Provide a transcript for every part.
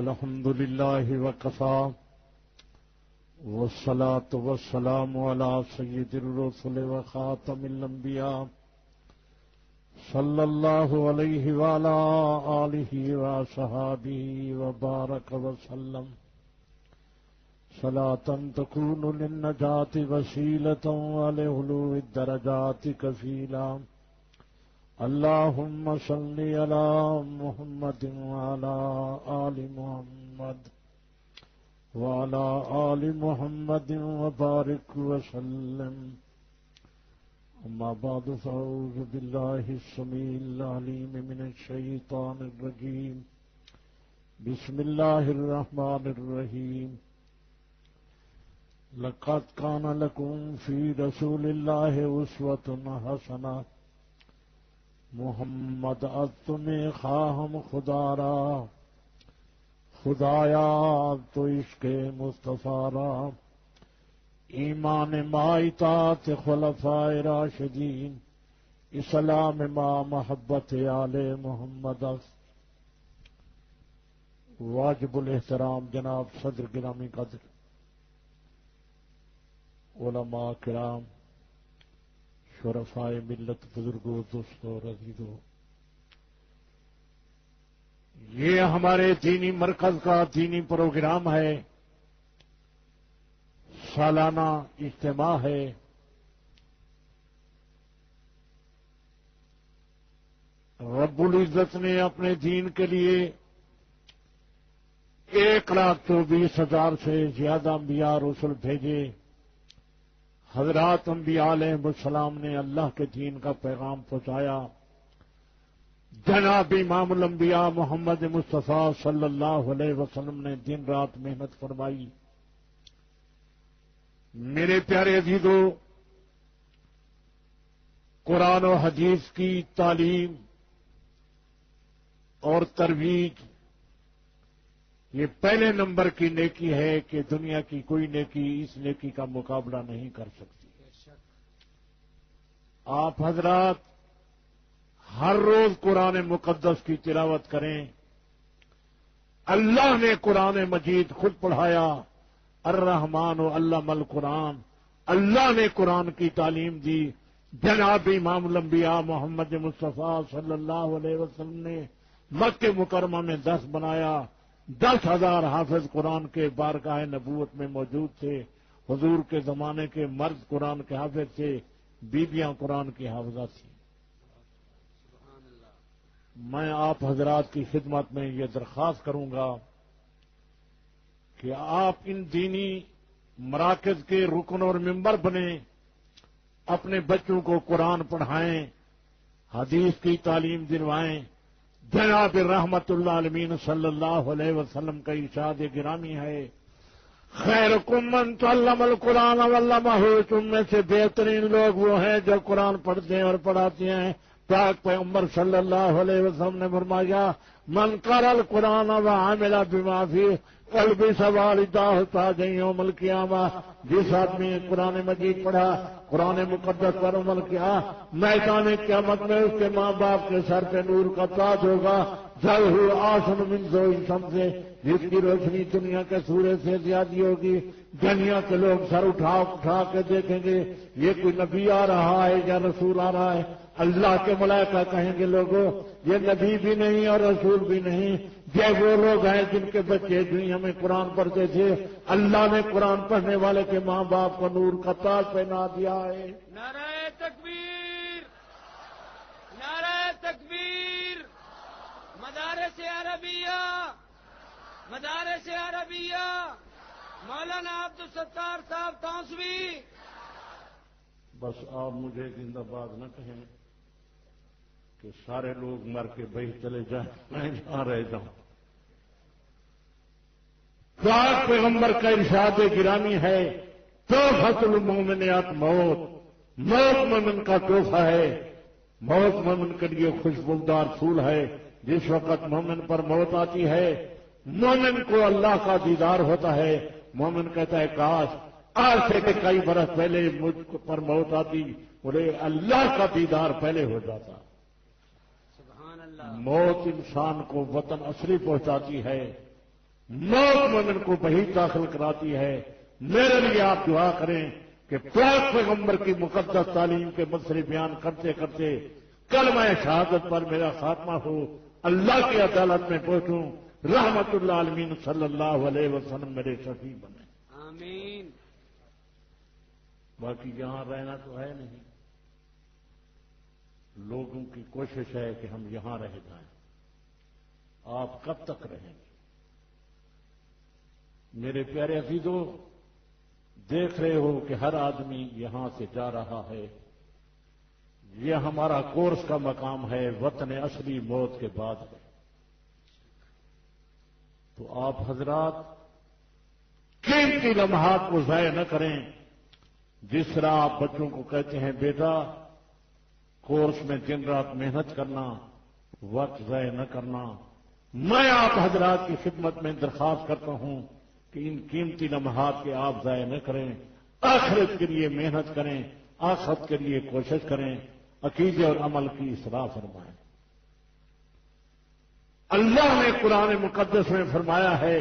الحمد لله وكفى والصلاة والسلام على سيد الرسل وخاتم الأنبياء صلى الله عليه وعلى آله وصحابه وبارك وسلم صلاة تكون للنجاة وسيلة ولعلو الدرجات كفيلا. اللهم صل على محمد وعلى آل محمد وعلى آل محمد وبارك وسلم. أما بعد فأعوذ بالله السميع العليم من الشيطان الرجيم. بسم الله الرحمن الرحيم. لقد كان لكم في رسول الله أسوة حسنة. محمد از تمہیں خواہم خدا را، خدایا تو عشق مصطفیٰ را. ایمان ما اطاعت خلفائے راشدین، اسلام ما محبت آل محمد. واجب الاحترام جناب صدر گرامی قدر، علماء کرام، شرفائے ملت، بزرگوں، دوستوں، عزیزوں، یہ ہمارے دینی مرکز کا دینی پروگرام ہے، سالانہ اجتماع ہے. رب العزت نے اپنے دین کے لیے 1,24,000 سے زیادہ انبیاء رسل بھیجے. حضرات انبیاء علیہ السلام نے اللہ کے دین کا پیغام پہنچایا. جناب امام الانبیاء محمد مصطفیٰ صلی اللہ علیہ وسلم نے دن رات محنت فرمائی. میرے پیارے عزیزوں، قرآن و حدیث کی تعلیم اور ترویج یہ پہلے نمبر کی نیکی ہے کہ دنیا کی کوئی نیکی اس نیکی کا مقابلہ نہیں کر سکتی. آپ حضرات ہر روز قرآن مقدس کی تلاوت کریں. اللہ نے قرآن مجید خود پڑھایا. الرحمن و علم القرآن. اللہ نے قرآن کی تعلیم دی. جناب امام الانبیاء محمد مصطفیٰ صلی اللہ علیہ وسلم نے مکہ مکرمہ میں 10 بنایا. 10,000 حافظ قرآن کے بارگاہ نبوت میں موجود تھے. حضور کے زمانے کے مرد قرآن کے حافظ تھے، بیویاں قرآن کی حافظہ تھیں. میں آپ حضرات کی خدمت میں یہ درخواست کروں گا کہ آپ ان دینی مراکز کے رکن اور ممبر بنیں، اپنے بچوں کو قرآن پڑھائیں، حدیث کی تعلیم دلوائیں. جناب رحمت اللہ عالمین صلی اللہ علیہ وسلم کا ارشاد گرامی ہے، خیرکم من تعلم القرآن وعلمہ. تم میں سے بہترین لوگ وہ ہیں جو قرآن پڑھتے ہیں اور پڑھاتے ہیں. پاک پیغمبر صلی اللہ علیہ وسلم نے فرمایا، من قرأ القرآن وعمل بما فیہ البس والداہ تاجا یوم القیامہ. جس آدمی نے قرآن مجید پڑھا، قرآن مقدس پر عمل کیا، میدان قیامت میں اس کے ماں باپ کے سر پہ نور کا تاج ہوگا. ذو آسن من ضوء الشمس، جس کی روشنی دنیا کے سورج سے زیادہ ہوگی. دنیا کے لوگ سر اٹھا کے دیکھیں گے یہ کوئی نبی آ رہا ہے یا رسول آ رہا ہے. اللہ کے ملائکہ کہیں گے لوگوں یہ نبی بھی نہیں اور رسول بھی نہیں، یہ وہ لوگ ہیں جن کے بچے دنیا میں قرآن پڑھتے تھے. اللہ نے قرآن پڑھنے والے کے ماں باپ کو نور کا تاج پہنا دیا ہے. نعرہ تکبیر، نعرہ تکبیر. مدارس عربیہ، مدارس عربیہ، مولانا عبدالستار صاحب تانسوی. بس آپ مجھے زندہ باد نہ کہیں کہ سارے لوگ مر کے بہی چلے جائیں، میں جہاں رہ جاؤں. پاک پیغمبر کا ارشاد گرامی ہے، تحفۃ المؤمنات موت. موت مومن کا تحفہ ہے. موت مومن کے لیے خوشبودار پھول ہے. جس وقت مومن پر موت آتی ہے، مومن کو اللہ کا دیدار ہوتا ہے. مومن کہتا ہے کاش آج سے کئی برس پہلے مجھ پر موت آتی، بولے اللہ کا دیدار پہلے ہو جاتا. سبحان اللہ. موت انسان کو وطن اصلی پہنچاتی ہے. موت مومن کو بہت داخل کراتی ہے۔ میرے لیے آپ دعا کریں کہ پاک پیغمبر کی مقدس تعلیم کے مسئلے بیان کرتے کرتے کلمہ شہادت پر میرا خاتمہ ہو، اللہ کی عدالت میں پہنچوں، رحمت اللہ عالمین صلی اللہ علیہ وسلم میرے شفیع بنے۔ آمین۔ باقی یہاں رہنا تو ہے نہیں، لوگوں کی کوشش ہے کہ ہم یہاں رہ جائیں۔ آپ کب تک رہیں گے؟ میرے پیارے عزیزوں، دیکھ رہے ہو کہ ہر آدمی یہاں سے جا رہا ہے۔ یہ ہمارا کورس کا مقام ہے، وطن اصلی موت کے بعد ہے۔ تو آپ حضرات قیمتی لمحات کو ضائع نہ کریں۔ جس طرح آپ بچوں کو کہتے ہیں بیٹا کورس میں دن رات محنت کرنا، وقت ضائع نہ کرنا، میں آپ حضرات کی خدمت میں درخواست کرتا ہوں کہ ان قیمتی لمحات کے آپ ضائع نہ کریں، آخرت کے لیے محنت کریں، آخرت کے لیے کوشش کریں، عقیدے اور عمل کی اصلاح فرمائیں۔ اللہ نے قرآن مقدس میں فرمایا ہے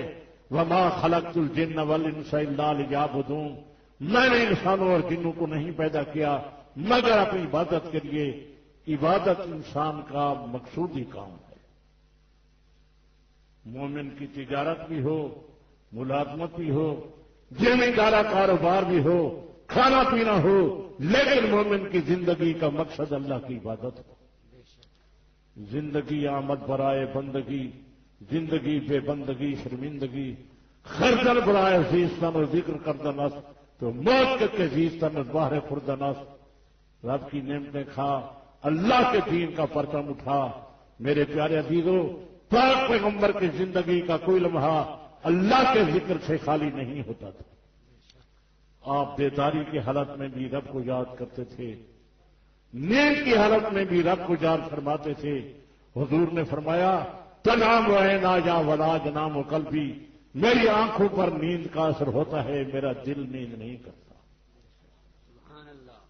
وما خلقت الجن والانس الا لیعبدون، میں نے انسانوں اور جنوں کو نہیں پیدا کیا مگر اپنی عبادت کے لیے۔ عبادت انسان کا مقصودی کام ہے۔ مومن کی تجارت بھی ہو، ملازمت بھی ہو، زمیندارہ کاروبار بھی ہو، کھانا پینا ہو، لیکن مومن کی زندگی کا مقصد اللہ کی عبادت ہو۔ زندگی آمد برائے بندگی، زندگی بے بندگی شرمندگی، خردن برائے زیستن اور ذکر کردنس تو موت کے زیستن باہر خردنس۔ رب کی نعمتیں کھا، اللہ کے دین کا پرچم اٹھا۔ میرے پیارے عزیزوں، پاک پیغمبر کی زندگی کا کوئی لمحہ اللہ کے ذکر سے خالی نہیں ہوتا تھا۔ آپ بیداری کی حالت میں بھی رب کو یاد کرتے تھے، نیند کی حالت میں بھی رب کو یاد فرماتے تھے۔ حضور نے فرمایا تنام وعینا یا ولا جنام قلبی، میری آنکھوں پر نیند کا اثر ہوتا ہے، میرا دل نیند نہیں کرتا۔ سبحان اللہ۔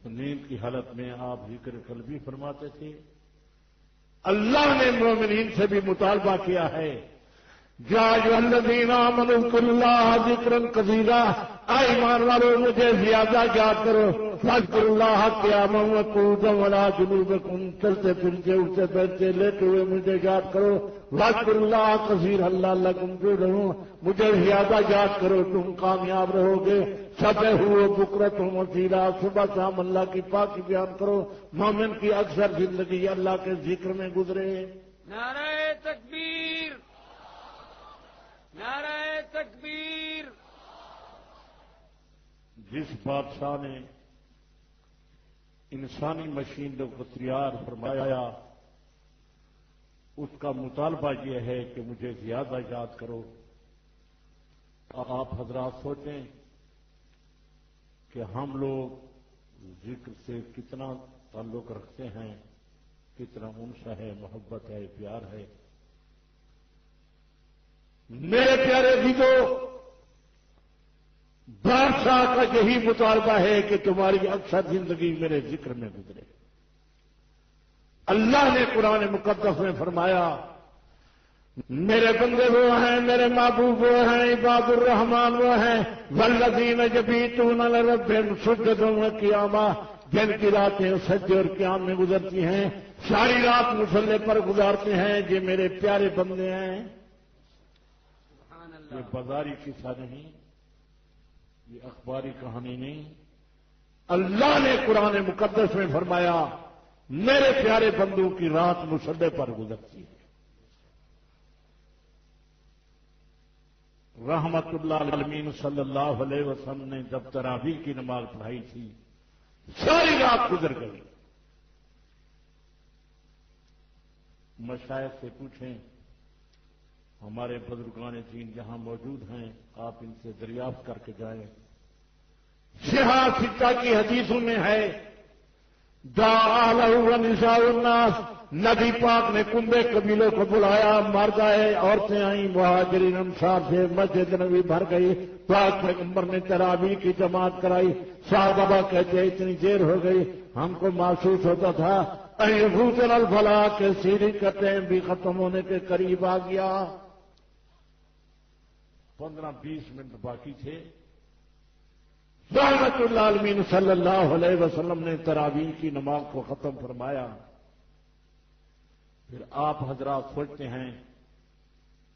تو نیند کی حالت میں آپ ذکر قلبی فرماتے تھے۔ اللہ نے مومنین سے بھی مطالبہ کیا ہے یا ایھا الذین آمنوا اذکروا اللہ ذکرا کثیرا، اے ایمان والو مجھے زیادہ یاد کرو۔ فاذکروا اللہ قیاما وقعودا وعلی جنوبکم، چلتے پھرتے اٹھتے بیٹھتے لیٹے ہوئے مجھے یاد کرو۔ واذکروا اللہ کثیرا لعلکم تفلحون، مجھے زیادہ یاد کرو تم کامیاب رہو گے۔ سبحوا بکرۃ وصیلا، صبح شام اللہ کی پاکی بیان کرو۔ مومن کی اکثر زندگی اللہ کے ذکر میں گزرے۔ نعرہ تکبیر، نعرہ تکبیر۔ جس بادشاہ نے انسانی مشینوں کو تیار فرمایا اس کا مطالبہ یہ ہے کہ مجھے زیادہ یاد کرو۔ آپ حضرات سوچیں کہ ہم لوگ ذکر سے کتنا تعلق رکھتے ہیں، کتنا انس ہے، محبت ہے، پیار ہے۔ میرے پیارے عزیزوں، بادشاہ کا یہی مطالبہ ہے کہ تمہاری اکثر زندگی میرے ذکر میں گزرے۔ اللہ نے قرآن مقدس میں فرمایا میرے بندے وہ ہیں، میرے محبوب وہ ہیں، عباد الرحمان وہ ہیں، والذین یبیتون لربہم سجدا وقیاما، جن کی راتیں سجدے اور قیام میں گزرتی ہیں، ساری رات مصلی پر گزارتے ہیں، یہ میرے پیارے بندے ہیں۔ یہ بازاری قصہ نہیں، یہ اخباری کہانی نہیں، اللہ نے قرآن مقدس میں فرمایا میرے پیارے بندوں کی رات مصلی پر گزرتی ہے۔ رحمت اللہ عالمین صلی اللہ علیہ وسلم نے جب تراویح کی نماز پڑھائی تھی ساری رات گزر گئی۔ مشائخ سے پوچھیں، ہمارے بزرگان دین جہاں موجود ہیں آپ ان سے دریافت کر کے جائیں۔ شہا سکہ کی حدیثوں میں ہے دعا لہ ونساء الناس، نبی پاک نے کنبے قبیلوں کو بلایا، مرد آئے، عورتیں آئیں، مہاجرین انصار سے مسجد نبی بھر گئی۔ پاک پیغمبر نے تراویح کی جماعت کرائی۔ صحابہ کہتے ہیں اتنی دیر ہو گئی ہم کو محسوس ہوتا تھا یفوتنا الفلاح کے سیری کا ٹائم بھی ختم ہونے کے قریب آ گیا۔ 15-20 منٹ باقی تھے، رحمت للعالمین صلی اللہ علیہ وسلم نے تراویح کی نماز کو ختم فرمایا۔ پھر آپ حضرات سوچتے ہیں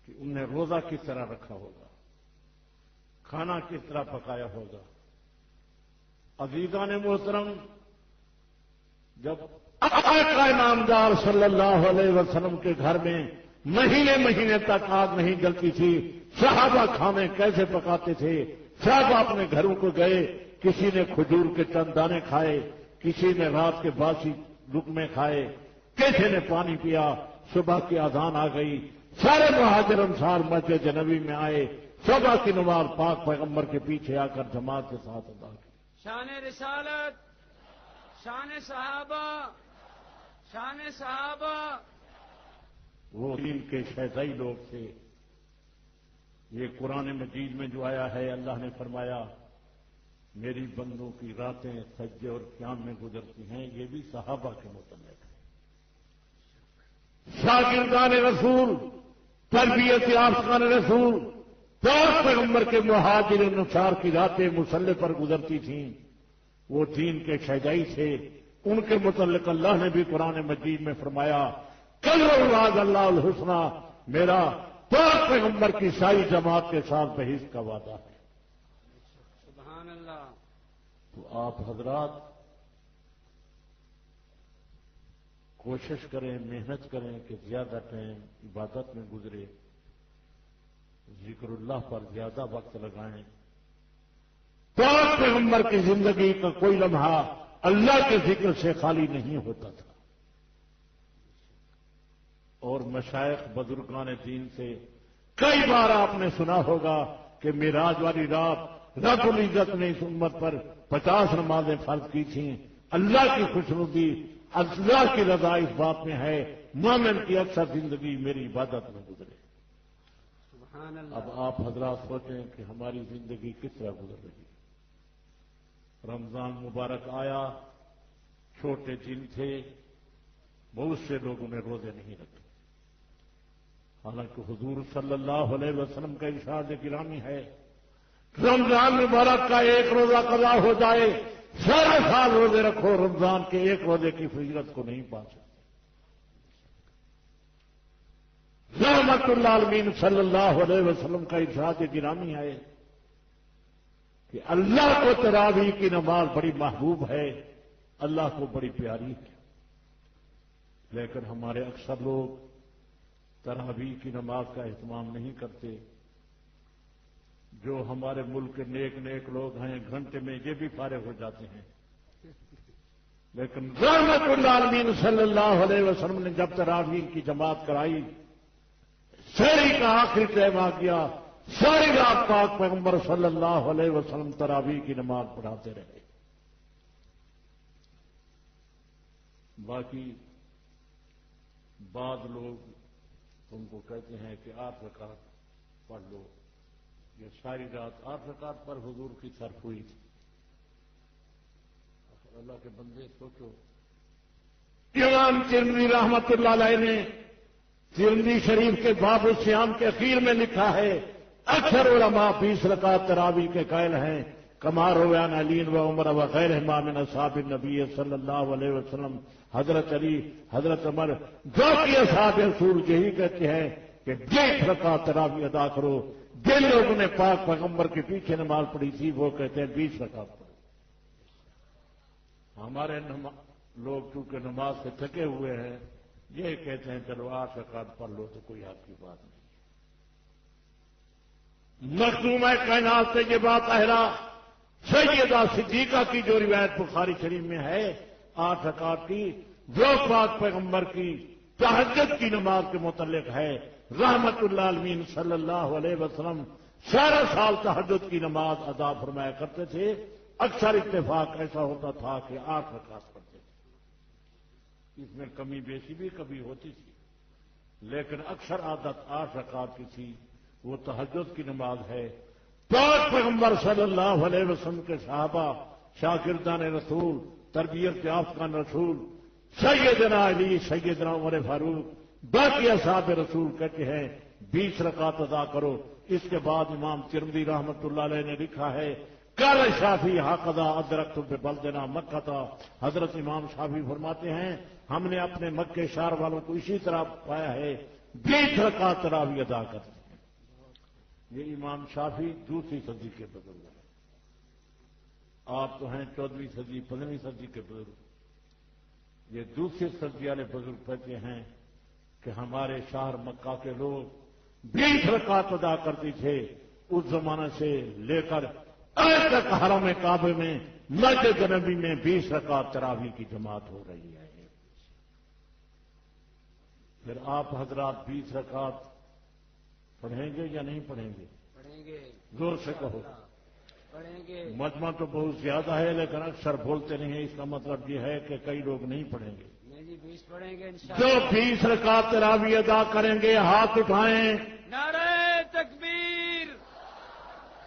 کہ انہیں روزہ کس طرح رکھا ہوگا، کھانا کس طرح پکایا ہوگا۔ عزیزان محترم، جب آقا نامدار صلی اللہ علیہ وسلم کے گھر میں مہینے مہینے تک آگ نہیں جلتی تھی، صحابہ کھانے کیسے پکاتے تھے؟ صحابہ اپنے گھروں کو گئے، کسی نے کھجور کے چند دانے کھائے، کسی نے رات کے باسی لقمے کھائے، کسی نے پانی پیا۔ صبح کی اذان آ گئی، سارے مہاجر انصار مسجد نبوی میں آئے، صبح کی نماز پاک پیغمبر کے پیچھے آ کر جماعت کے ساتھ ادا کی۔ شان رسالت، شان صحابہ، شان صحابہ۔ وہ دین کے شہزائی لوگ تھے۔ یہ قرآن مجید میں جو آیا ہے، اللہ نے فرمایا میری بندوں کی راتیں سجدے اور قیام میں گزرتی ہیں، یہ بھی صحابہ کے متعلق ہے۔ شاگردان رسول، تربیت یافتگان رسول، پاک پیغمبر کے مہاجر انصار کی راتیں مصلی پر گزرتی تھیں، وہ دین کے شہزائی تھے۔ ان کے متعلق اللہ نے بھی قرآن مجید میں فرمایا کل وعد اللہ الحسنہ، میرا پاک پیغمبر کی ساری جماعت کے ساتھ بہشت کا وعدہ ہے۔ سبحان اللہ۔ تو آپ حضرات کوشش کریں، محنت کریں کہ زیادہ ٹائم عبادت میں گزرے، ذکر اللہ پر زیادہ وقت لگائیں۔ پاک پیغمبر کی زندگی کا کوئی لمحہ اللہ کے ذکر سے خالی نہیں ہوتا تھا، اور مشائخ بزرگان دین سے کئی بار آپ نے سنا ہوگا کہ معراج والی رات رب العزت نے اس امت پر 50 نمازیں فرض کی تھیں۔ اللہ کی خوشنودی، اللہ کی رضا اس بات میں ہے مومن کی اکثر زندگی میری عبادت میں گزرے۔ سبحان اللہ۔ اب آپ حضرات سوچیں کہ ہماری زندگی کس طرح گزر رہی ہے۔ رمضان مبارک آیا، چھوٹے دن تھے، بہت سے لوگوں نے روزے نہیں رکھے، حالانکہ حضور صلی اللہ علیہ وسلم کا ارشاد گرامی ہے رمضان مبارک کا ایک روزہ قضا ہو جائے، سارا سال روزے رکھو، رمضان کے ایک روزے کی فضیلت کو نہیں پا سکتے۔ رحمت للعالمین صلی اللہ علیہ وسلم کا ارشاد گرامی ہے کہ اللہ کو تراویح کی نماز بڑی محبوب ہے، اللہ کو بڑی پیاری ہے، لیکن ہمارے اکثر لوگ تراویح کی نماز کا اہتمام نہیں کرتے۔ جو ہمارے ملک کے نیک نیک لوگ ہیں گھنٹے میں یہ بھی فارغ ہو جاتے ہیں، لیکن رحمت للعالمین صلی اللہ علیہ وسلم نے جب تراویح کی جماعت کرائی، شہری کا آخری ٹائم آ گیا، ساری رات پاک پیغمبر صلی اللہ علیہ وسلم تراویح کی نماز پڑھاتے رہے۔ باقی بعض لوگ تم کو کہتے ہیں کہ 8 رکعت پڑھ لو، یہ ساری رات 8 رکعت پر حضور کی صرف ہوئی تھی۔ اللہ کے بندے سوچو، امام ترمذی رحمت اللہ علیہ نے ترمذی شریف کے باب الصیام کے اخیر میں لکھا ہے اکثر علماء 20 رکعت تراویح کے قائل ہیں، کما روى عن علی و عمر وغیرہما من اصحاب النبی صلی اللہ علیہ وسلم، حضرت علی، حضرت عمر، جو کہ اصحاب رسول یہی کہتے ہیں کہ 20 رکعت تراویح ادا کرو۔ جن لوگوں نے پاک پیغمبر کے پیچھے نماز پڑھی تھی وہ کہتے ہیں 20 رکعت پڑھو۔ ہمارے لوگ چونکہ نماز سے تھکے ہوئے ہیں، یہ کہتے ہیں چلو 8 رکعت پڑھ لو تو کوئی آپ کی بات نہیں۔ مخدومہ کائنات سے یہ بات اہرا سیدہ صدیقہ کی جو روایت بخاری شریف میں ہے 8 رکعت کی، جو پاک پیغمبر کی تہجد کی نماز کے متعلق ہے، رحمت للعالمین صلی اللہ علیہ وسلم سارا سال تہجد کی نماز ادا فرمایا کرتے تھے۔ اکثر اتفاق ایسا ہوتا تھا کہ 8 رکعت پڑھتے تھے، اس میں کمی بیشی بھی کبھی ہوتی تھی، لیکن اکثر عادت 8 رکعت کی تھی، وہ تہجد کی نماز ہے۔ پاک پیغمبر صلی اللہ علیہ وسلم کے صحابہ، شاگردان رسول، تربیت یافتگان رسول، سیدنا علی، سیدنا عمر فاروق، باقی اصحاب رسول کہتے ہیں 20 رکعت ادا کرو. اس کے بعد امام ترمذی رحمۃ اللہ علیہ نے لکھا ہے قال شافعی ہکذا ادرکت ببلدنا مکہ تھا. حضرت امام شافعی فرماتے ہیں ہم نے اپنے مکے شہر والوں کو اسی طرح پایا ہے 20 رکعت تراویح ادا کرتے ہیں. یہ امام شافعی دوسری صدی کے بزرگ ہیں. آپ تو ہیں 14ویں صدی 15ویں صدی کے بزرگ. یہ دوسری صدی والے بزرگ کہتے ہیں کہ ہمارے شہر مکہ کے لوگ 20 رکعت ادا کرتے تھے. اس زمانے سے لے کر آج تک حرم کعبے میں مسجد نبی میں 20 رکعت تراویح کی جماعت ہو رہی ہے. پھر آپ حضرات 20 رکعت پڑھیں گے یا نہیں پڑھیں گے؟ پڑھیں گے. زور سے کہو. پڑھیں گے. مجمع تو بہت زیادہ ہے لیکن اکثر بولتے نہیں ہیں. اس کا مطلب یہ ہے کہ کئی لوگ نہیں پڑھیں گے. نہیں جی 20 پڑھیں گے جو 20 رکعت تراویح ادا کریں گے ہاتھ اٹھائیں. نعرہ تکبیر.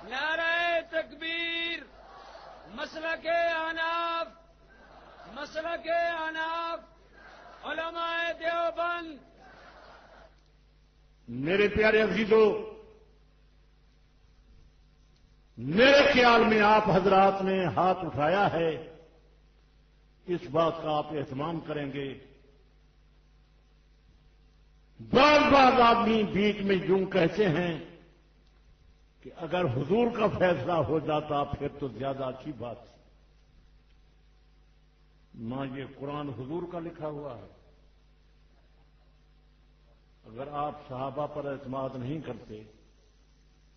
نعرہ تکبیر. مسلک اناف. مسلک اناف علماء دیوبند. میرے پیارے عزیزو، میرے خیال میں آپ حضرات نے ہاتھ اٹھایا ہے. اس بات کا آپ اہتمام کریں گے. بعض آدمی بیچ میں یوں کہتے ہیں کہ اگر حضور کا فیصلہ ہو جاتا پھر تو زیادہ اچھی بات تھی. نہ یہ قرآن حضور کا لکھا ہوا ہے. اگر آپ صحابہ پر اعتماد نہیں کرتے،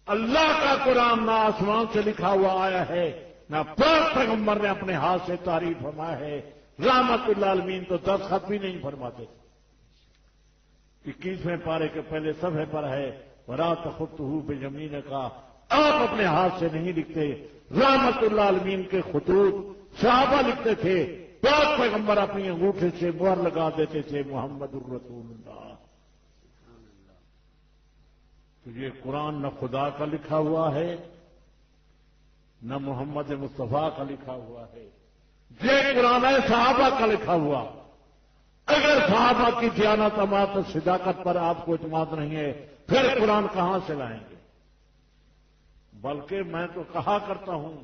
اللہ کا قرآن نہ آسمان سے لکھا ہوا آیا ہے نہ پاک پیغمبر نے اپنے ہاتھ سے تعریف فرمایا ہے. رحمت للعالمین تو دستخط بھی نہیں فرماتے تھے. 21ویں پارے کے پہلے صفحے پر ہے وَلَا تَخُطُّهُ بِيَمِينِكَ کا. آپ اپنے ہاتھ سے نہیں لکھتے. رحمت للعالمین کے خطوط صحابہ لکھتے تھے. پاک پیغمبر اپنی انگوٹھے سے مہر لگا دیتے تھے محمد الرسول اللہ. تو یہ قرآن نہ خدا کا لکھا ہوا ہے نہ محمد مصطفیٰ کا لکھا ہوا ہے. یہ قرآن ہے صحابہ کا لکھا ہوا. اگر صحابہ کی دیانت امانت صداقت پر آپ کو اعتماد نہیں ہے پھر قرآن کہاں سے لائیں گے؟ بلکہ میں تو کہا کرتا ہوں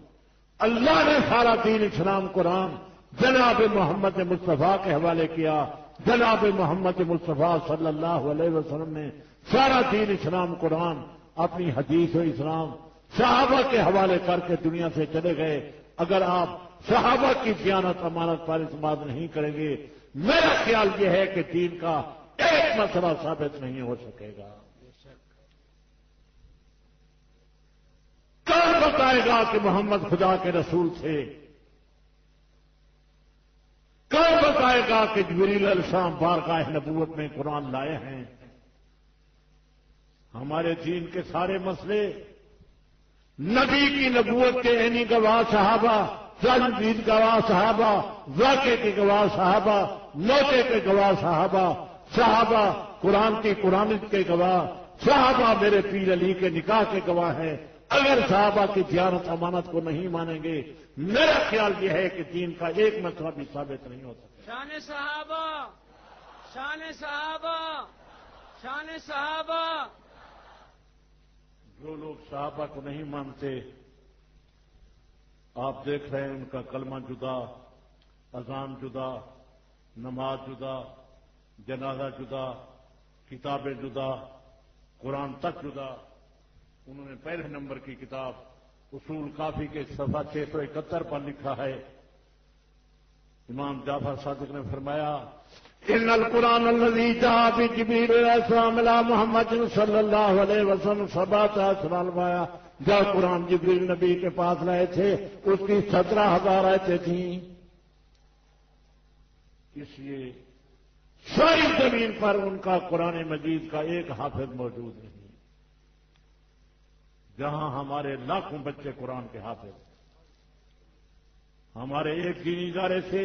اللہ نے سارا دین اسلام قرآن جناب محمد مصطفیٰ کے حوالے کیا. جناب محمد مصطفیٰ صلی اللہ علیہ وسلم نے سارا دین اسلام قرآن اپنی حدیث و اسلام صحابہ کے حوالے کر کے دنیا سے چلے گئے. اگر آپ صحابہ کی دیانت امانت پر اعتماد نہیں کریں گے میرا خیال یہ ہے کہ دین کا ایک مسئلہ ثابت نہیں ہو سکے گا. کون بتائے گا کہ محمد خدا کے رسول تھے؟ کون بتائے گا کہ جبریل علیہ السلام بارگاہ نبوت میں قرآن لائے ہیں؟ ہمارے دین کے سارے مسئلے نبی کی نبوت کے عینی گواہ صحابہ، تجدید گواہ صحابہ، واقعے کے گواہ صحابہ، موقع کے گواہ صحابہ، صحابہ قرآن کی قرآنیت کے گواہ، صحابہ میرے پیر علی کے نکاح کے گواہ ہیں. اگر صحابہ کی دیانت امانت کو نہیں مانیں گے میرا خیال یہ ہے کہ دین کا ایک مسئلہ بھی ثابت نہیں ہو سکتا. شان صحابہ. شان صحابہ. شان صحابہ. جو لوگ صحابہ کو نہیں مانتے آپ دیکھ رہے ہیں ان کا کلمہ جدا، اذان جدا، نماز جدا، جنازہ جدا، کتابیں جدا، قرآن تک جدا. انہوں نے پہلے نمبر کی کتاب اصول کافی کے صفحہ 671 پر لکھا ہے. امام جعفر صادق نے فرمایا ان القرآن الذي جاء بجبريل علیہ السلام الى محمد صلی اللہ علیہ وسلم 17 آیا. جب قرآن جبریل نبی کے پاس لائے تھے اس کی 17,000 آیتیں تھیں. اس لیے ساری زمین پر ان کا قرآن مجید کا ایک حافظ موجود نہیں. جہاں ہمارے لاکھوں بچے قرآن کے حافظ، ہمارے ایک دینی ادارے سے،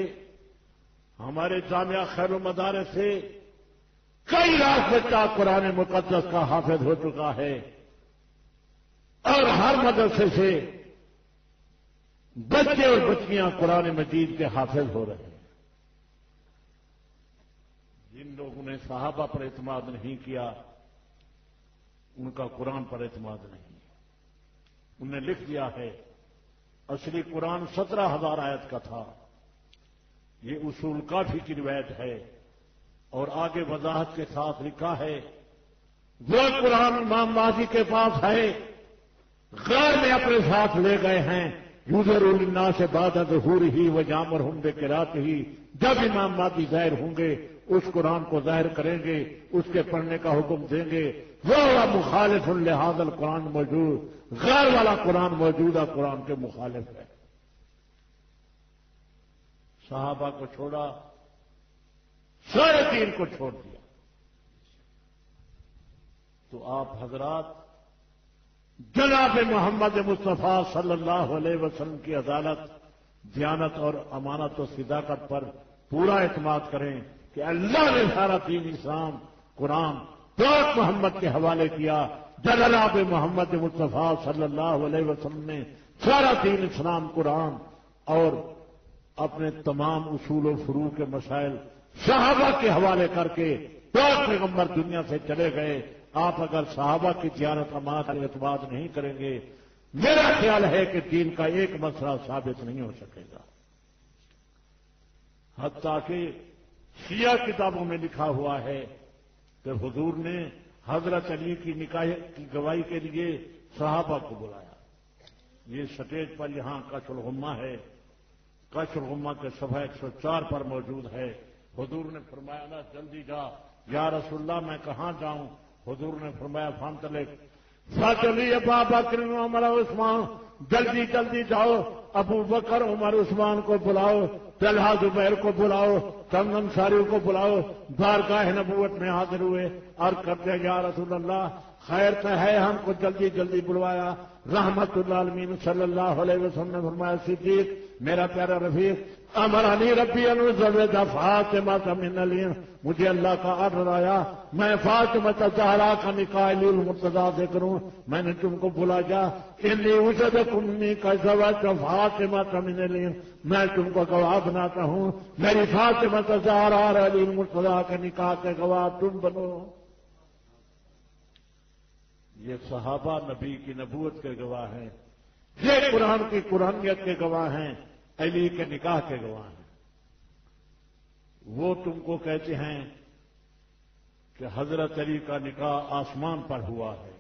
ہمارے جامعہ خیر المدارس سے کئی لاکھ بچہ قرآن مقدس کا حافظ ہو چکا ہے. اور ہر مدرسے سے بچے اور بچیاں قرآن مجید کے حافظ ہو رہے ہیں. جن لوگوں نے صحابہ پر اعتماد نہیں کیا ان کا قرآن پر اعتماد نہیں. انہوں نے لکھ دیا ہے اصلی قرآن 17,000 آیت کا تھا. یہ اصول کافی کی روایت ہے اور آگے وضاحت کے ساتھ لکھا ہے وہ قرآن امام مہدی کے پاس ہے غار میں اپنے ساتھ لے گئے ہیں. یوزر الناس سے بعد ظہور ہی و جامر ہوں بے قرات ہی. جب امام مہدی ظاہر ہوں گے اس قرآن کو ظاہر کریں گے, اس کے پڑھنے کا حکم دیں گے. وہ مخالف لحاظ القرآن موجود, غیر والا قرآن موجودہ قرآن کے مخالف ہے. صحابہ کو چھوڑا, سارے دین کو چھوڑ دیا. تو آپ حضرات جناب محمد مصطفیٰ صلی اللہ علیہ وسلم کی عدالت, دیانت اور امانت و صداقت پر پورا اعتماد کریں کہ اللہ نے سارا دین اسلام قرآن پاک محمد کے حوالے کیا. جناب محمد مصطفیٰ صلی اللہ علیہ وسلم نے سارا دین اسلام قرآن اور اپنے تمام اصول و فروع کے مسائل صحابہ کے حوالے کر کے پاک پیغمبر دنیا سے چلے گئے. آپ اگر صحابہ کی دیانت امانت پر اعتماد نہیں کریں گے, میرا خیال ہے کہ دین کا ایک مسئلہ ثابت نہیں ہو سکے گا. حتیٰ کہ شیعہ کتابوں میں لکھا ہوا ہے کہ حضور نے حضرت علی کی نکاح کی گواہی کے لیے صحابہ کو بلایا. یہ سٹیج پر یہاں کشف الغمہ ہے, کشف الغمہ کے صفحہ 104 پر موجود ہے. حضور نے فرمایا نا جلدی جا. یا رسول اللہ میں کہاں جاؤں؟ حضور نے فرمایا فانطلق فاطلی ابا بکر عمر عثمان, جلدی جلدی جاؤ, ابو بکر عمر عثمان کو بلاؤ, طلحہ زبیر کو بلاؤ, تم انصاری کو بلاؤ. بارگاہ نبوت میں حاضر ہوئے اور کرتے ہیں یا رسول اللہ خیر تو ہے, ہم کو جلدی جلدی بلوایا. رحمت اللہ عالمین صلی اللہ علیہ وسلم نے فرمایا صدیق میرا پیارا رفیق امرانی ربی انزوج فاطمہ من علی, مجھے اللہ کا آرڈر آیا میں فاطمہ زہرا کا نکاح علی المرتضیٰ سے کروں. میں نے تم کو بلایا انی اشهدکم انی قد زوجت فاطمہ من علی, میں تم کو گواہ بناتا ہوں میری فاطمہ زہرا اور علی المرتضیٰ کے نکاح کے گواہ تم بنو. یہ صحابہ نبی کی نبوت کے گواہ ہیں, یہ قرآن کی قرآنیت کے گواہ ہیں, علی کے نکاح کے گواہ ہیں. وہ تم کو کہتے ہیں کہ حضرت علی کا نکاح آسمان پر ہوا ہے.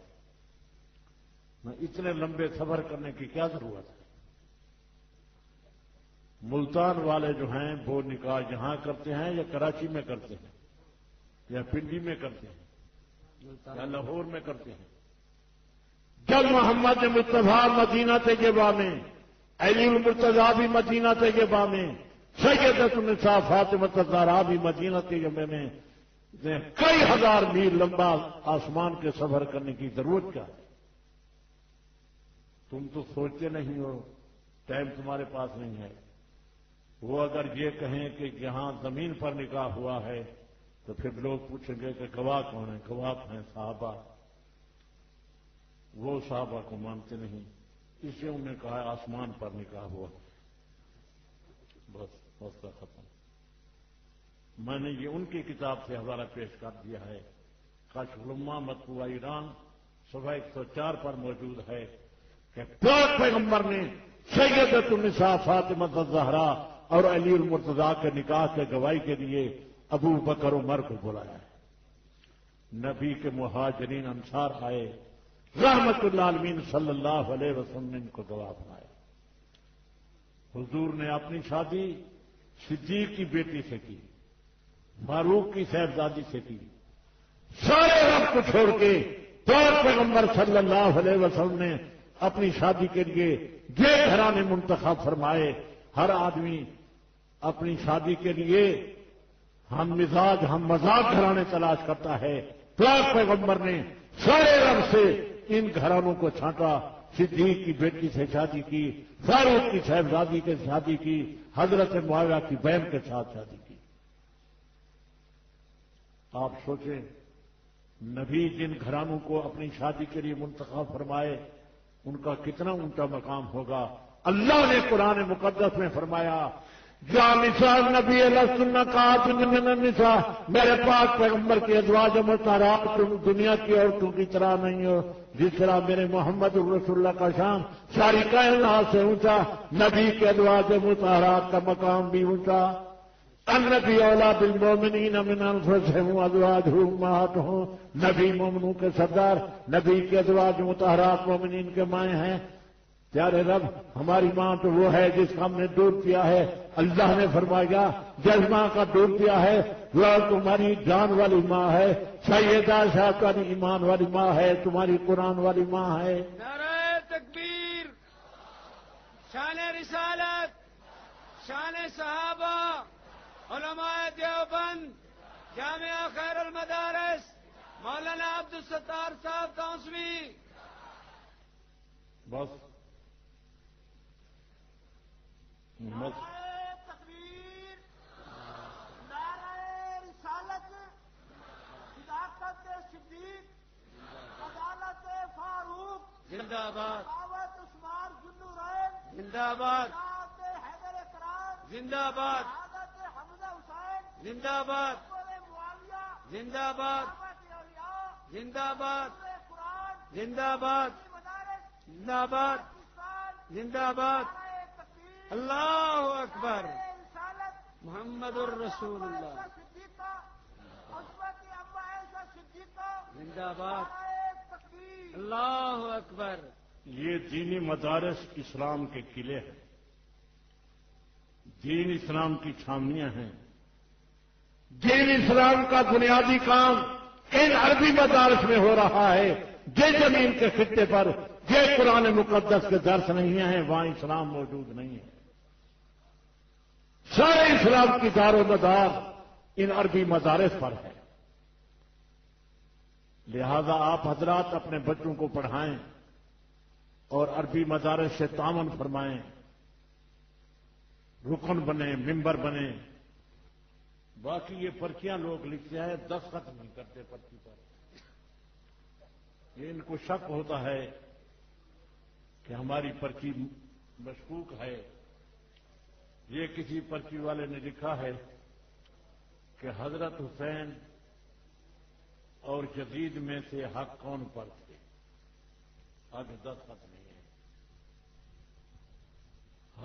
میں اتنے لمبے سفر کرنے کی کیا ضرورت ہے؟ ملتان والے جو ہیں وہ نکاح یہاں کرتے ہیں یا کراچی میں کرتے ہیں یا پنڈی میں کرتے ہیں یا لاہور میں کرتے ہیں. جب محمد مصطفیٰ مدینہ طیبہ میں, علی المرتضیٰ بھی مدینہ طیبہ میں, سیدۃ النساء فاطمہ الزہرا بھی مدینہ طیبہ میں, کئی ہزار میل لمبا آسمان کے سفر کرنے کی ضرورت کیا ہے؟ تم تو سوچتے نہیں ہو, ٹائم تمہارے پاس نہیں ہے. وہ اگر یہ کہیں کہ یہاں زمین پر نکاح ہوا ہے تو پھر لوگ پوچھیں گے کہ گواہ کون ہیں؟ گواہ ہیں صحابہ. وہ صحابہ کو مانتے نہیں, اس لیے انہوں نے کہا آسمان پر نکاح ہوا. بس حوصلہ ختم. میں نے یہ ان کی کتاب سے حوالہ پیش کر دیا ہے. کشف الغمہ مطبوعہ ایران صفحہ 104 پر موجود ہے کہ پاک پیغمبر نے سیدۃ النساء فاطمہ الزہرا اور علی المرتضیٰ کے نکاح کے گواہی کے لیے ابو بکر عمر کو بلایا ہے. نبی کے مہاجرین انصار آئے, رحمت اللہ عالمین صلی اللہ علیہ وسلم نے ان کو گواہ بنایا. حضور نے اپنی شادی صدیق کی بیٹی سے کی, فاروق کی صاحبزادی سے کی. سارے وقت کو چھوڑ کے پاک پیغمبر صلی اللہ علیہ وسلم نے اپنی شادی کے لیے یہ گھرانے منتخب فرمائے. ہر آدمی اپنی شادی کے لیے ہم مزاج ہم مذاق گھرانے تلاش کرتا ہے. پاک پیغمبر نے سارے رب سے ان گھرانوں کو چھانٹا. صدیق کی بیٹی سے شادی کی, فاروق کی صاحبزادی کے شادی کی, حضرت معاویہ کی بہن کے ساتھ شادی کی. آپ سوچیں نبی جن گھرانوں کو اپنی شادی کے لیے منتخب فرمائے ان کا کتنا اونچا مقام ہوگا. اللہ نے قرآن مقدس میں فرمایا یا نساء نبی لستن کاتن من النساء، میرے پاک پیغمبر کے ازواج مطہرات تم دنیا کی عورتوں کی طرح نہیں ہو، جس طرح میرے محمد رسول اللہ کا شان ساری کائنات سے اونچا، نبی کے ازواج مطہرات کا مقام بھی اونچا۔ النبی اولا بالمؤمنین من انفسہم وازواجہ امہاتہم، نبی مومنوں کے سردار، نبی کے ازواج مطہرات مومنین کے مائیں ہیں۔ پیارے رب، ہماری ماں تو وہ ہے جس کا ہم نے دودھ پیا ہے، اللہ نے فرمایا جس ماں کا دودھ پیا ہے وہ تمہاری جان والی ماں ہے، سیدہ شاہ تمہاری ایمان والی ماں ہے، تمہاری قرآن والی ماں ہے۔ نعرہ تکبیر، شان رسالت، شان صحابہ، علماء دیوبند، جامعہ خیر المدارس، مولانا عبدالستار صاحب توسوی۔ بس نعرہ تکبیر، نعرہ رسالت، صداقت صدیق، عدالت فاروق، زندہ باد، دعوت عثمان ذوالنورین، زندہ باد، شہادت حیدر اکرام، زندہ باد، شہادت حمزہ حسین، زندہ باد، قبول معاویہ، زندہ باد، دعوت اولیاء، زندہ باد، نور قرآن، زندہ باد، مدارس، زندہ باد، پاکستان، زندہ باد، نعرہ تکبیر، اللہ اکبر، نعرہ رسالت، محمد الرسول اللہ، صدیقہ، عصمت اما عائشہ صدیقہ، زندہ باد، نعرہ تکبیر، اللہ اکبر۔ یہ دینی مدارس اسلام کے قلعے ہیں، دین اسلام کی چھاونیاں ہیں۔ دین اسلام کا بنیادی کام ان عربی مدارس میں ہو رہا ہے۔ جس زمین کے خطے پر یہ قرآن مقدس کے درس نہیں ہیں وہاں اسلام موجود نہیں ہے۔ سارے اسلام کی دار و مدار ان عربی مدارس پر ہے۔ لہذا آپ حضرات اپنے بچوں کو پڑھائیں اور عربی مدارس سے تعاون فرمائیں، رکن بنے، ممبر بنے۔ باقی یہ پرچیاں لوگ لکھتے ہیں، دستخط نہیں کرتے پرچی پر۔ یہ ان کو شک ہوتا ہے کہ ہماری پرچی مشکوک ہے۔ یہ کسی پرچی والے نے لکھا ہے کہ حضرت حسین اور یزید میں سے حق کون پر تھے، آگے دستخط نہیں ہے۔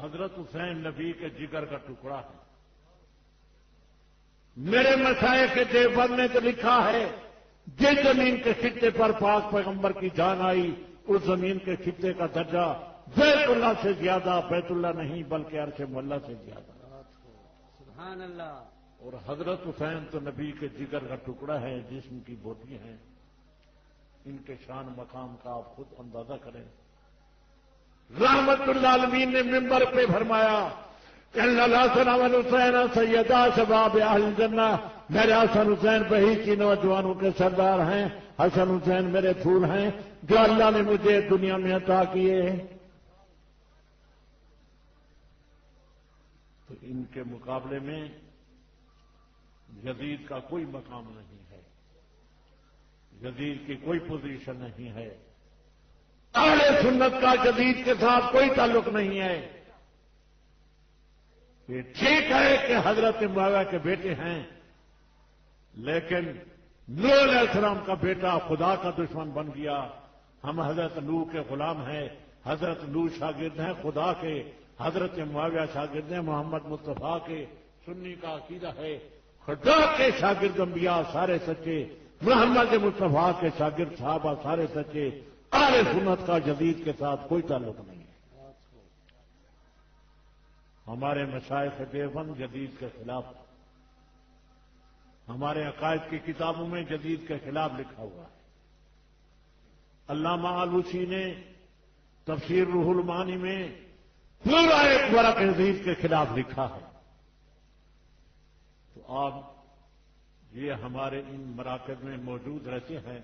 حضرت حسین نبی کے جگر کا ٹکڑا ہے۔ میرے مشائخ کے دیوبند نے تو لکھا ہے جس زمین کے خطے پر پاک پیغمبر کی جان آئی اس زمین کے خطے کا درجہ بیت اللہ سے زیادہ، بیت اللہ نہیں بلکہ عرش مولا سے زیادہ۔ سبحان اللہ۔ اور حضرت حسین تو نبی کے جگر کا ٹکڑا ہے، جسم کی بوٹی ہیں۔ ان کے شان مقام کا آپ خود اندازہ کریں۔ رحمت اللہ عالمین نے ممبر پہ فرمایا کہ الحسن والحسین سیدا شباب اہل الجنہ، میرے حسن حسین بہی کی نوجوانوں کے سردار ہیں، حسن حسین میرے پھول ہیں جو اللہ نے مجھے دنیا میں عطا کیے۔ تو ان کے مقابلے میں یزید کا کوئی مقام نہیں ہے، یزید کی کوئی پوزیشن نہیں ہے۔ اہل سنت کا یزید کے ساتھ کوئی تعلق نہیں ہے۔ یہ ٹھیک ہے کہ حضرت معاویہ کے بیٹے ہیں، لیکن نوح علیہ السلام کا بیٹا خدا کا دشمن بن گیا۔ ہم حضرت نوح کے غلام ہیں، حضرت نوح شاگرد ہیں خدا کے، حضرت معاویہ شاگرد ہیں محمد مصطفیٰ کے۔ سنی کا عقیدہ ہے خدا کے شاگرد انبیاء سارے سچے، محمد مصطفیٰ کے شاگرد صحابہ سارے سچے۔ اہل سنت کا یزید کے ساتھ کوئی تعلق نہیں ہے۔ ہمارے مشائخ دیوبند یزید کے خلاف، ہمارے عقائد کی کتابوں میں یزید کے خلاف لکھا ہوا ہے۔ علامہ آلوسی نے تفسیر روح المعانی میں پورا ایک ورق یزید کے خلاف لکھا ہے۔ تو آپ یہ ہمارے ان مراکز میں موجود رہتے ہیں،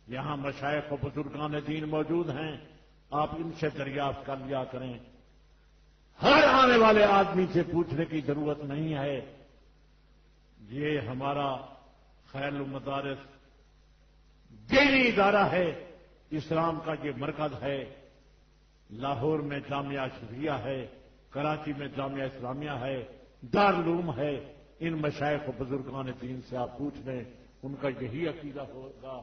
یہاں مشائخ و بزرگان دین موجود ہیں، آپ ان سے دریافت کر لیا کریں۔ ہر آنے والے آدمی سے پوچھنے کی ضرورت نہیں ہے۔ یہ ہمارا خیر المدارس دینی ادارہ ہے، اسلام کا یہ مرکز ہے۔ لاہور میں جامعہ شفیہ ہے، کراچی میں جامعہ اسلامیہ ہے، دارالعلوم ہے، ان مشائخ و بزرگان دین سے آپ پوچھ لیں، ان کا یہی عقیدہ ہوگا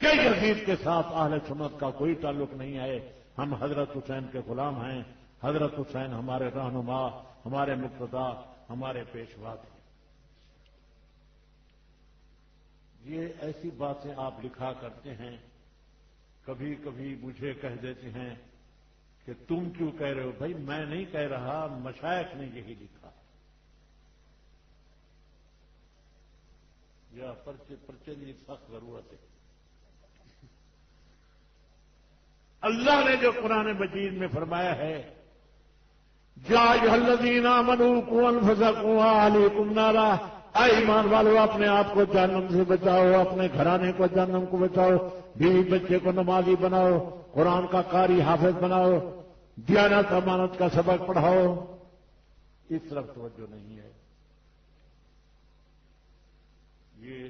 کہ یزید کے ساتھ اہل سنت کا کوئی تعلق نہیں ہے، ہم حضرت حسین کے غلام ہیں، حضرت حسین ہمارے رہنما، ہمارے مقتدا، ہمارے پیشوا تھے۔ یہ ایسی باتیں آپ لکھا کرتے ہیں، کبھی کبھی مجھے کہہ دیتے ہیں کہ تم کیوں کہہ رہے ہو؟ بھائی میں نہیں کہہ رہا، مشائخ نے یہی لکھا۔ یا پرچے کی سخت ضرورت ہے۔ اللہ نے جو قرآن مجید میں فرمایا ہے، یا ایھا الذین آمنوا قوا انفسکم واہلیکم نارا، اے ایمان والو اپنے آپ کو جہنم سے بچاؤ، اپنے گھرانے کو جہنم کو بچاؤ، بیوی بچے کو نمازی بناؤ، قرآن کا قاری حافظ بناؤ، دیانت امانت کا سبق پڑھاؤ۔ اس طرف توجہ نہیں ہے۔ یہ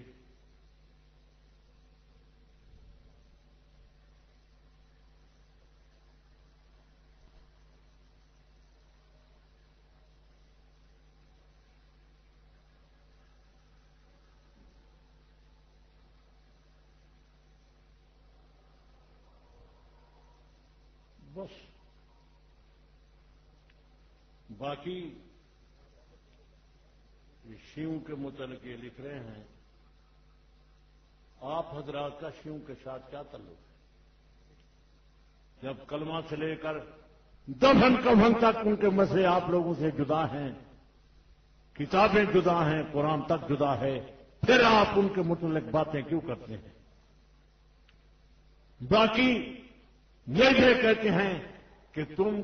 بس باقی شیعوں کے متعلق یہ لکھ رہے ہیں، آپ حضرات کا شیعوں کے ساتھ کیا تعلق ہے؟ جب کلمہ سے لے کر دفن کفن تک ان کے مسئلے آپ لوگوں سے جدا ہیں، کتابیں جدا ہیں، قرآن تک جدا ہے، پھر آپ ان کے متعلق باتیں کیوں کرتے ہیں؟ باقی یہ کہتے ہیں کہ تم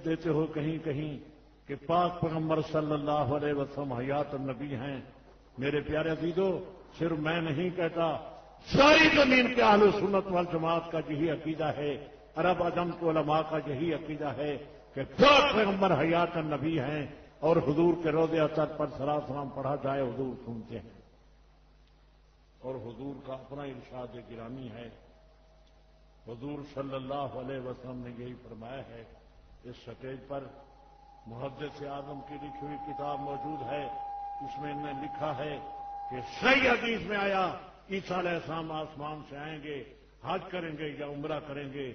دیتے ہو کہیں کہیں کہ پاک پیغمبر صلی اللہ علیہ وسلم حیات النبی ہیں۔ میرے پیارے عزیزو، صرف میں نہیں کہتا، ساری زمین کے اہل سنت والجماعت کا یہی عقیدہ ہے، عرب عجم کے علماء کا یہی عقیدہ ہے کہ پاک پیغمبر حیات النبی ہیں، اور حضور کے روضے اطہر پر صلاۃ و سلام پڑھا جائے حضور سنتے ہیں۔ اور حضور کا اپنا ارشاد گرامی ہے، حضور صلی اللہ علیہ وسلم نے یہی فرمایا ہے۔ اس سٹیج پر محدث اعظم کی لکھی ہوئی کتاب موجود ہے، اس میں انہوں نے لکھا ہے کہ صحیح حدیث میں آیا عیسیٰ علیہ السلام آسمان سے آئیں گے، حج کریں گے یا عمرہ کریں گے،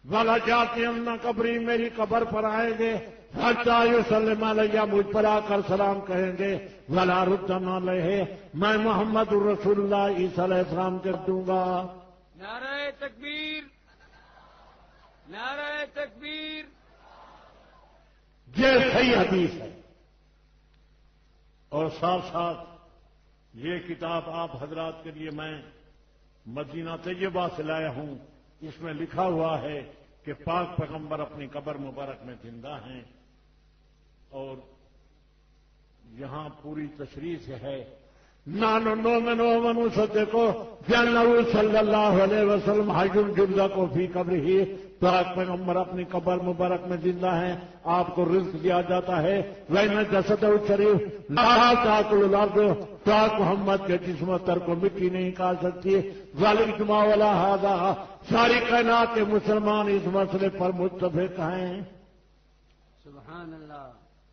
والا جاتے ہم قبری، میری قبر پر آئیں گے، حتیٰ یسلم علیہ، مجھ پر آ کر سلام کہیں گے، ولا ردن علیہ، میں محمد الرسول اللہ عیسیٰ علیہ السلام کر دوں گا۔ نعرہ تکبیر، نعرہ تکبیر۔ یہ صحیح حدیث ہے، اور ساتھ ساتھ یہ کتاب آپ حضرات کے لیے میں مدینہ طیبہ سے لایا ہوں، اس میں لکھا ہوا ہے کہ پاک پیغمبر اپنی قبر مبارک میں زندہ ہیں، اور یہاں پوری تشریح سے ہے، نانو نومن ومن صدقو بانہ صلی اللہ علیہ وسلم حی یرزق فی قبرہ، پاک پیغمبر اپنی قبر مبارک میں زندہ ہیں، آپ کو رزق دیا جاتا ہے۔ وَإِنَّ جَسَدَهُ الشَّرِيفَ لَا تَأْكُلُ الْأَرْضُ، پاک محمد کے جسم تر کو مٹی نہیں کھا سکتی۔ وَالْإِجْمَاعُ عَلَىٰ هَٰذَا، ساری کائنات کے مسلمان اس مسئلے پر متفق ہیں۔ سبحان اللہ۔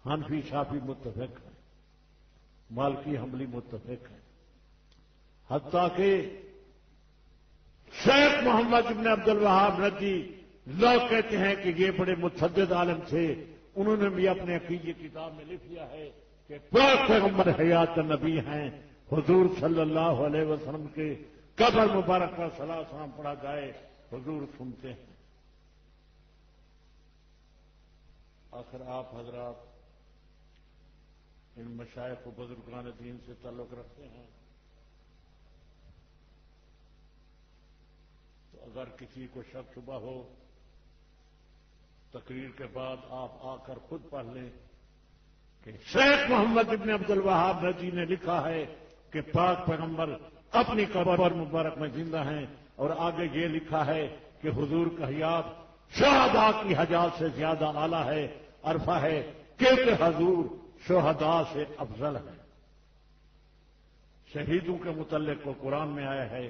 حنفی شافعی متفق ہیں، مالکی حنبلی متفق ہیں، حتیٰ کہ شیخ محمد ابن عبد الوہاب نجدی لوگ کہتے ہیں کہ یہ بڑے متشدد عالم تھے، انہوں نے بھی اپنے عقیدے کتاب میں لکھ دیا ہے کہ پاک پیغمبر حیات النبی ہیں، حضور صلی اللہ علیہ وسلم کے قبر مبارک پر صلاۃ و سلام پڑھا جائے حضور سنتے ہیں۔ آخر آپ حضرات ان مشائخ و بزرگان دین سے تعلق رکھتے ہیں، تو اگر کسی کو شک شبہ ہو، تقریر کے بعد آپ آ کر خود پڑھ لیں کہ شیخ محمد ابن عبد الوہاب نجدی نے لکھا ہے کہ پاک پیغمبر اپنی قبر مبارک میں زندہ ہیں، اور آگے یہ لکھا ہے کہ حضور کا حیات شہداء کی حیات سے زیادہ اعلیٰ ہے، عرفہ ہے، کیونکہ حضور شہداء سے افضل ہے۔ شہیدوں کے متعلق کو قرآن میں آیا ہے،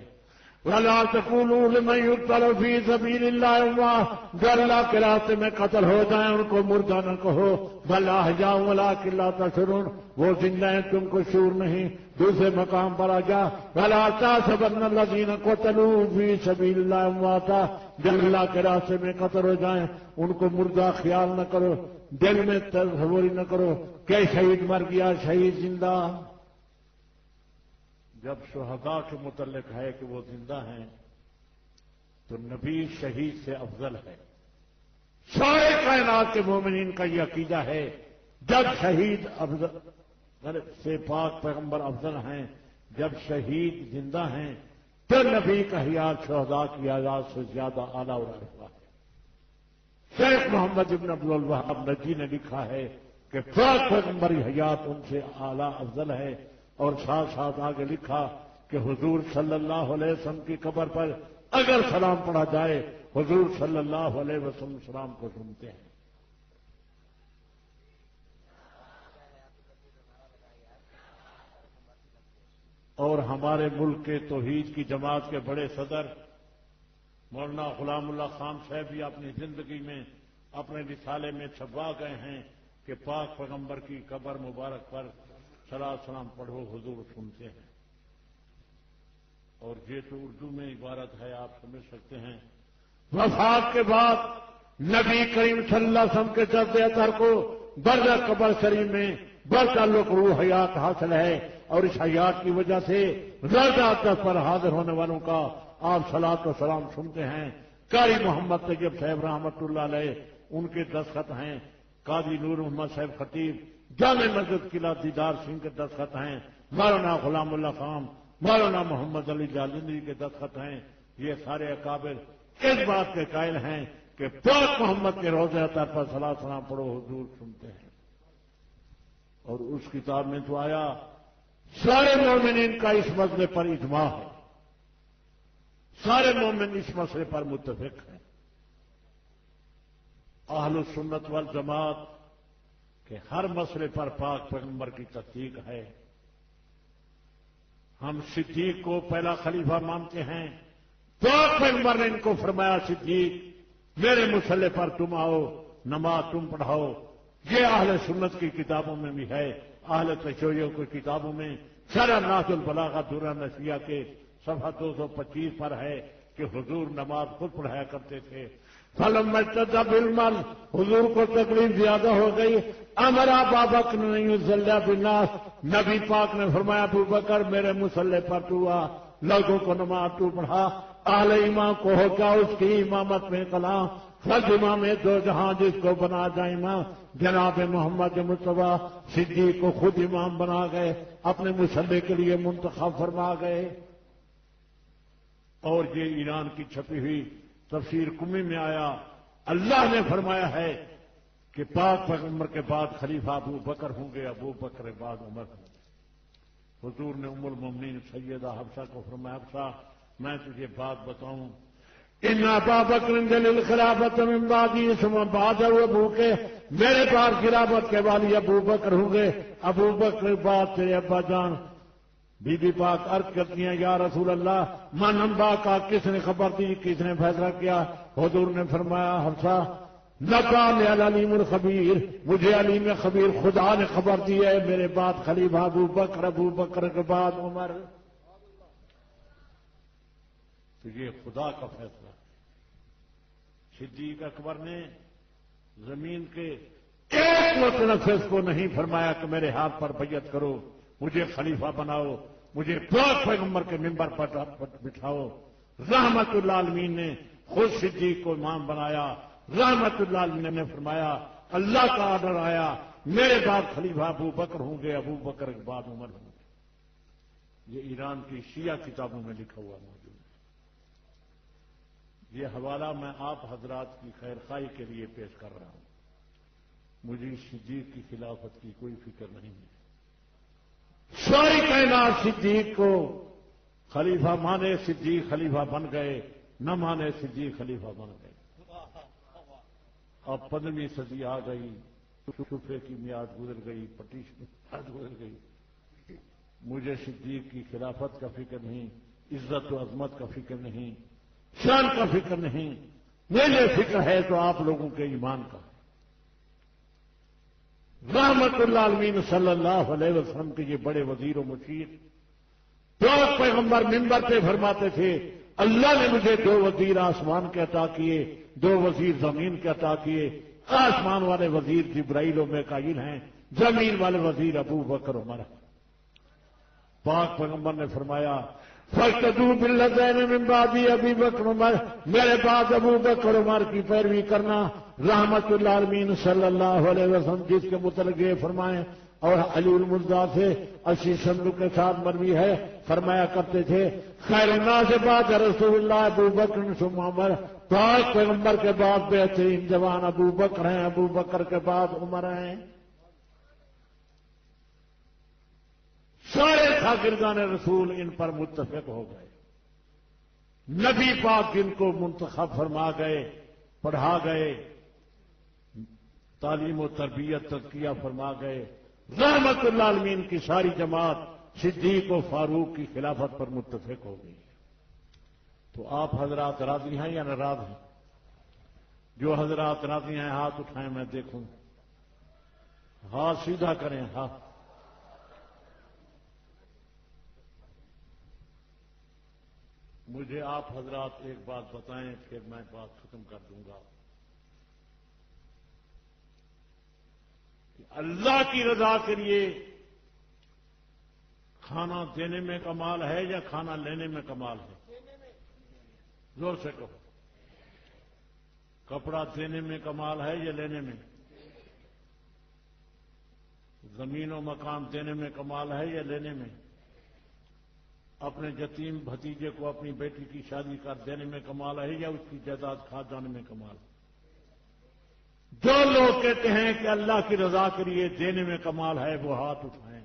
وَلَا تَقُولُوا لِمَن يُقْتَلُ فِي سَبِيلِ اللَّهِ أَمْوَاتٌ، جو اللہ کے راستے میں قتل ہو جائیں ان کو مردہ نہ کہو، بل احیاء وَلَٰكِن لَّا تَشْعُرُونَ، وہ زندہ ہیں تم کو شعور نہیں۔ دوسرے مقام پر آ جا، وَلَا تَحْسَبَنَّ الَّذِينَ قُتِلُوا فِي سَبِيلِ اللَّهِ أَمْوَاتًا، جو اللہ کے راستے میں قتل ہو جائیں ان کو مردہ خیال نہ کرو، دل میں تصور نہ کرو کہ شہید مر گیا، شہید زندہ۔ جب شہداء کے متعلق ہے کہ وہ زندہ ہیں تو نبی شہید سے افضل ہے۔ سارے کائنات کے مومنین کا یہ عقیدہ ہے جب شہید افضل سے پاک پیغمبر افضل ہیں، جب شہید زندہ ہیں تو نبی کا حیات شہداء کی آزاد سے زیادہ اعلیٰ اور رفیع ہے۔ شیخ محمد ابن عبد الوہاب نجی نے لکھا ہے کہ پاک پیغمبری حیات ان سے اعلیٰ افضل ہے، اور ساتھ ساتھ آگے لکھا کہ حضور صلی اللہ علیہ وسلم کی قبر پر اگر سلام پڑھا جائے حضور صلی اللہ علیہ وسلم سلام کو سنتے ہیں۔ اور ہمارے ملک کے توحید کی جماعت کے بڑے صدر مولانا غلام اللہ خان صاحب بھی اپنی زندگی میں اپنے رسالے میں چھپوا گئے ہیں کہ پاک پیغمبر کی قبر مبارک پر صلاۃ سلام پڑھو حضور سنتے ہیں۔ اور یہ تو اردو میں عبارت ہے، آپ سمجھ سکتے ہیں۔ وفات کے بعد نبی کریم صلی اللہ علیہ وسلم کے جد اثر کو برزخ قبر شریف میں بتعلق روح حیات حاصل ہے، اور اس حیات کی وجہ سے روزہ اقدس پر حاضر ہونے والوں کا آپ صلاۃ و سلام سنتے ہیں۔ قاری محمد طیب صاحب رحمۃ اللہ علیہ ان کے دستخط ہیں، قاضی نور محمد صاحب خطیب جامع مسجد قلعہ دیدار سنگھ کے دستخط ہیں، مولانا غلام اللہ خان، مولانا محمد علی جالندی کے دستخط ہیں۔ یہ سارے اکابر اس بات کے قائل ہیں کہ پاک محمد کے روضہ اطہر پر صلاۃ سلام پڑھو حضور سنتے ہیں۔ اور اس کتاب میں تو آیا سارے مومنین کا اس مسئلے پر اجماع ہے، سارے مومن اس مسئلے پر متفق ہیں۔ اہل السنت والجماعت کہ ہر مسئلے پر پاک پیغمبر کی تصدیق ہے۔ ہم صدیق کو پہلا خلیفہ مانتے ہیں، پاک پیغمبر نے ان کو فرمایا صدیق میرے مسئلے پر تم آؤ، نماز تم پڑھاؤ۔ یہ اہل سنت کی کتابوں میں بھی ہے، اہل تشیع کی کتابوں میں شرح ناز البلاغہ درہ نشیہ کے صفحہ 225 پر ہے کہ حضور نماز خود پڑھایا کرتے تھے۔ فلما اشتد بالمل، حضور کو تکلیف زیادہ ہو گئی، امر ابا بکر نے یصلی بالناس، نبی پاک نے فرمایا ابو بکر میرے مسلح پر تو آ، لوگوں کو نماز تو پڑھا۔ اہل امام کو ہو کیا اس کی امامت میں کلام، فرض امام دو جہاں جس کو بنا جائے امام، جناب محمد مصطفیٰ صدیق کو خود امام بنا گئے، اپنے مسلح کے لیے منتخب فرما گئے۔ اور یہ ایران کی چھپی ہوئی تفسیر کمی میں آیا، اللہ نے فرمایا ہے کہ پاک پیغمبر کے بعد خلیفہ ابو بکر ہوں گے، ابو بکر بعد عمر ہوں گے۔ حضور نے ام المؤمنین سیدہ حفصہ کو فرمایا حفصہ میں تجھے بات بتاؤں، ان ابا بکر جلیل خلافت من بعدی ثم بعد ابو کے، میرے بعد خلافت کے والی ابو بکر ہوں گے، ابو بکر بعد تیرے ابا جان۔ بی بی پاک عرض کرتی ہیں یا رسول اللہ من انبا کا کس نے خبر دی، کس نے فیصلہ کیا؟ حضور نے فرمایا حفصہ نبأنی العلیم الخبیر، مجھے علیم خبیر خدا نے خبر دی ہے، میرے بعد خلیفہ ابو بکر کے بعد عمر۔ تو یہ خدا کا فیصلہ ہے۔ صدیق اکبر نے زمین کے ایک متنفس کو نہیں فرمایا کہ میرے ہاتھ پر بیعت کرو، مجھے خلیفہ بناؤ، مجھے پاک پیغمبر کے منبر پر بٹھاؤ۔ رحمت اللہ عالمین نے خود صدیق کو امام بنایا، رحمت اللہ عالمین نے فرمایا اللہ کا آرڈر آیا میرے بعد خلیفہ ابو بکر ہوں گے، ابو بکر کے بعد عمر ہوں گے۔ یہ ایران کی شیعہ کتابوں میں لکھا ہوا موجود ہے۔ یہ حوالہ میں آپ حضرات کی خیر خواہی کے لیے پیش کر رہا ہوں، مجھے صدیق کی خلافت کی کوئی فکر نہیں ہے۔ ساری کائنات صدیق کو خلیفہ مانے، صدیق خلیفہ بن گئے، نہ مانے صدیق خلیفہ بن گئے۔ اب 15ویں صدی آ گئی، شفے کی میعاد گزر گئی، پٹیشن کی میعاد گزر گئی۔ مجھے صدیق کی خلافت کا فکر نہیں، عزت و عظمت کا فکر نہیں، شان کا فکر نہیں، مجھے فکر ہے تو آپ لوگوں کے ایمان کا۔ رحمت اللہ عالمین صلی اللہ علیہ وسلم کے یہ بڑے وزیر و مشیر، تو پیغمبر منبر پہ فرماتے تھے اللہ نے مجھے 2 وزیر آسمان کے عطا کیے، 2 وزیر زمین کے عطا کیے۔ آسمان والے وزیر جبرائیل و میکائیل ہیں، زمین والے وزیر ابو بکر عمر ہیں۔ پاک پیغمبر نے فرمایا فَاقْتَدُوا بِالَّذَيْنِ مِن بَعْدِي ابی بکر عمر، میرے بعد ابو بکر عمر کی پیروی کرنا۔ رحمت اللہ عالمین صلی اللہ علیہ وسلم جس کے متعلق یہ فرمائیں، اور علی المرضا سے اسی سندو کے ساتھ مروی ہے، فرمایا کرتے تھے خیر الناس بعد رسول اللہ ابو بکر ثم عمر، پاک پیغمبر کے بعد بہترین جوان ابو بکر ہیں، ابو بکر کے بعد عمر ہیں۔ سارے شاگردان رسول ان پر متفق ہو گئے۔ نبی پاک جن کو منتخب فرما گئے، پڑھا گئے، تعلیم و تربیت تزکیہ فرما گئے، رحمت اللہ عالمین کی ساری جماعت صدیق و فاروق کی خلافت پر متفق ہو گئی۔ تو آپ حضرات راضی ہیں یا ناراض ہیں؟ جو حضرات راضی ہیں ہاتھ اٹھائیں، میں دیکھوں۔ ہاتھ سیدھا کریں، ہاتھ۔ مجھے آپ حضرات ایک بات بتائیں، پھر میں بات ختم کر دوں گا۔ اللہ کی رضا کے لیے کھانا دینے میں کمال ہے یا کھانا لینے میں کمال ہے؟ زور سے کہو۔ کپڑا دینے میں کمال ہے یا لینے میں؟ زمین و مکان دینے میں کمال ہے یا لینے میں؟ اپنے یتیم بھتیجے کو اپنی بیٹی کی شادی کر دینے میں کمال ہے یا اس کی جائیداد کھا جانے میں کمال ہے؟ جو لوگ کہتے ہیں کہ اللہ کی رضا کے لیے دینے میں کمال ہے وہ ہاتھ اٹھائیں۔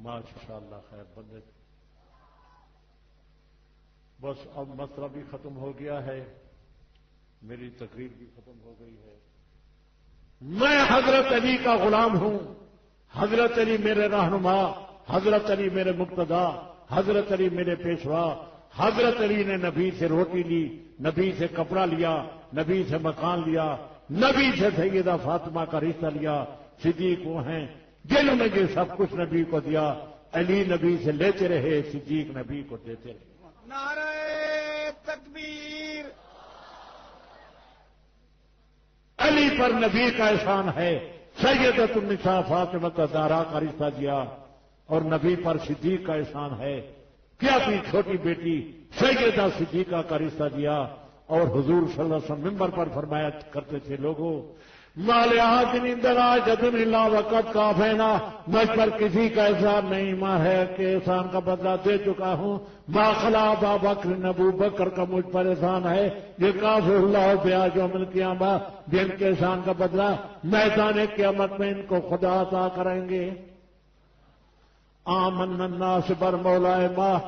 ماشاء اللہ، خیر بندے۔ بس اب مسئلہ بھی ختم ہو گیا ہے، میری تقریر بھی ختم ہو گئی ہے۔ میں حضرت علی کا غلام ہوں، حضرت علی میرے رہنما، حضرت علی میرے مقتدا، حضرت علی میرے پیشوا۔ حضرت علی نے نبی سے روٹی لی، نبی سے کپڑا لیا، نبی سے مکان لیا، نبی سے سیدہ فاطمہ کا رشتہ لیا۔ صدیق وہ ہیں جنہوں نے یہ سب کچھ نبی کو دیا۔ علی نبی سے لیتے رہے، صدیق نبی کو دیتے رہے۔ نعرہ تکبیر۔ علی پر نبی کا احسان ہے، سیدۃ النساء فاطمہ الزہرا کا رشتہ دیا، اور نبی پر صدیق کا احسان ہے کہ اپنی چھوٹی بیٹی سیدہ صدیقہ کا رشتہ دیا۔ اور حضور صلی اللہ علیہ وسلم منبر پر فرمایا کرتے تھے لوگوں مال حاکم دراجۃ الا وقت کافینا، مجھ پر کسی کا احسان نہیں، ماں ہے کہ احسان کا بدلہ دے چکا ہوں۔ ما خلا ابا بکر، ابو بکر کا مجھ پر احسان ہے، یہ کافی اللہ بیاج یوم القیامہ، جن کے احسان کا بدلہ میدان قیامت میں ان کو خدا عطا کریں گے۔ آمن الناس بر مولائے ماں،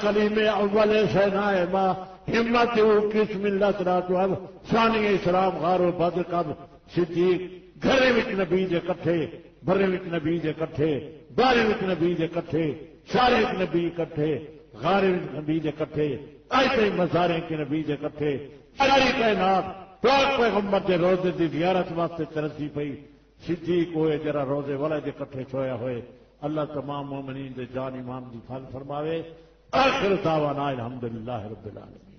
کلیم اول سینائے ماں، ہمت کس ملت رات اب، ثانی اسلام غار و بدر کب، صدیق گھرے وچ نبی دے کٹھے، برے وچ نبی دے کٹھے، بارے وچ نبی دے کٹھے، سارے وچ نبی کٹھے، غارے وچ نبی دے کٹھے، ایسے مزارے کے نبی دے کٹھے، ساری کائنات پاک پیغمبر دے روزے دی زیارت واسطے ترسی پئی۔ صدیق ہوئے جرا روزے والے دے کٹھے چھویا ہوئے۔ اللہ تمام مومنین دے جان ایمان دی حفاظت فرماوے۔ آخر دعوانا الحمدللہ رب العالمین۔